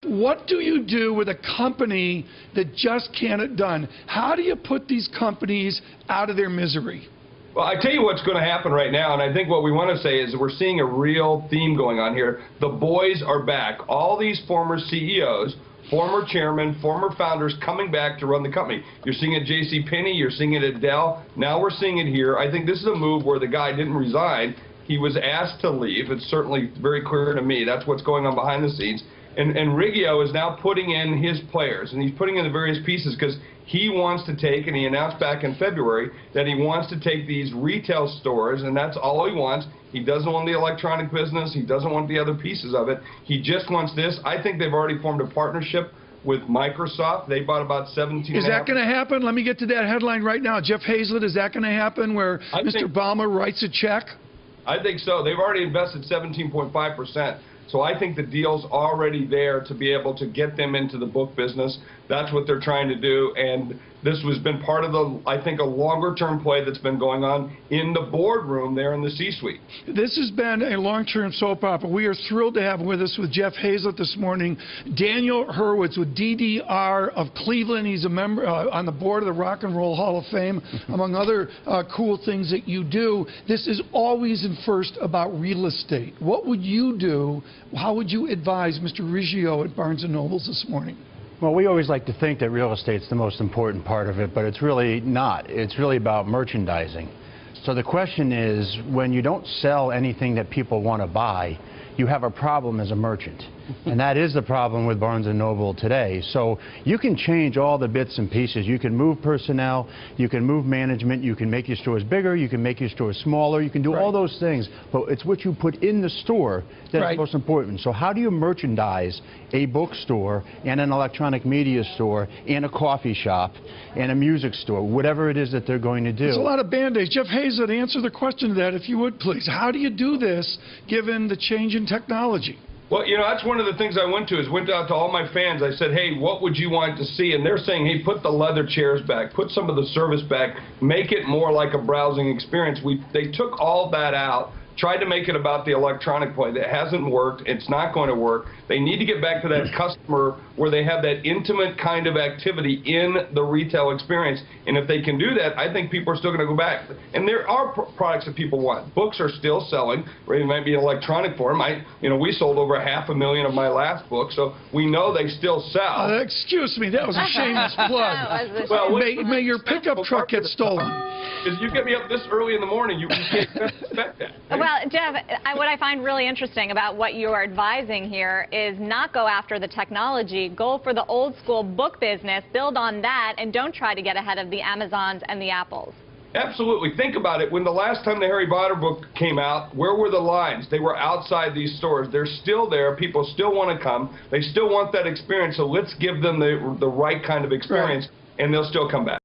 What do you do with a company that just can't get done? How do you put these companies out of their misery? Well, I tell you what's going to happen right now, and I think what we want to say is we're seeing a real theme going on here. The boys are back. All these former CEOs, former chairmen, former founders coming back to run the company. You're seeing it at JCPenney, you're seeing it at Dell. Now we're seeing it here. I think this is a move where the guy didn't resign. He was asked to leave. It's certainly very clear to me. That's what's going on behind the scenes. And Riggio is now putting in his players, and he's putting in the various pieces because he wants to take, and he announced back in February, that he wants to take these retail stores, and that's all he wants. He doesn't want the electronic business. He doesn't want the other pieces of it. He just wants this. I think they've already formed a partnership with Microsoft. They bought about 17. Is that going to happen? Let me get to that headline right now. Jeff Hayzlett, is that going to happen where Mr. Ballmer writes a check? I think so. They've already invested 17.5%. So I think the deal's already there to be able to get them into the book business. That's what they're trying to do. And this has been part of the, I think, a longer-term play that's been going on in the boardroom there in the C-suite. This has been a long-term soap opera. We are thrilled to have with us with Jeff Hayzlett this morning, Daniel Hurwitz with DDR of Cleveland. He's a member on the board of the Rock and Roll Hall of Fame, among other cool things that you do. This is always and first about real estate. What would you do? How would you advise Mr. Riggio at Barnes & Noble this morning? Well, we always like to think that real estate's the most important part of it, but it's really not. It's really about merchandising. So the question is, when you don't sell anything that people want to buy, you have a problem as a merchant. And that is the problem with Barnes & Noble today. So you can change all the bits and pieces. You can move personnel, you can move management, you can make your stores bigger, you can make your stores smaller, you can do all those things. But it's what you put in the store that's most important. So how do you merchandise a bookstore and an electronic media store and a coffee shop and a music store, whatever it is that they're going to do? There's a lot of Band-Aids. Jeff Hayzlett, answer the question to that, if you would, please. How do you do this, given the change in technology? Well, you know, that's one of the things I went out to all my fans. I said, hey, what would you want to see? And they're saying, hey, put the leather chairs back, put some of the service back, make it more like a browsing experience. They took all that out, tried to make it about the electronic play. That hasn't worked. It's not going to work. They need to get back to that customer where they have that intimate kind of activity in the retail experience. And if they can do that, I think people are still going to go back. And there are products that people want. Books are still selling. It might be in electronic form. We sold over 500,000 of my last book, so we know they still sell. Excuse me, that was a shameless plug. Well, may your pickup truck get stolen. Because you get me up this early in the morning, you can't expect that. Right? Well, Jeff, what I find really interesting about what you are advising here is not go after the technology, go for the old school book business, build on that, and don't try to get ahead of the Amazons and the Apples. Absolutely. Think about it. When the last time the Harry Potter book came out, where were the lines? They were outside these stores. They're still there. People still want to come. They still want that experience, so let's give them the right kind of experience, and they'll still come back.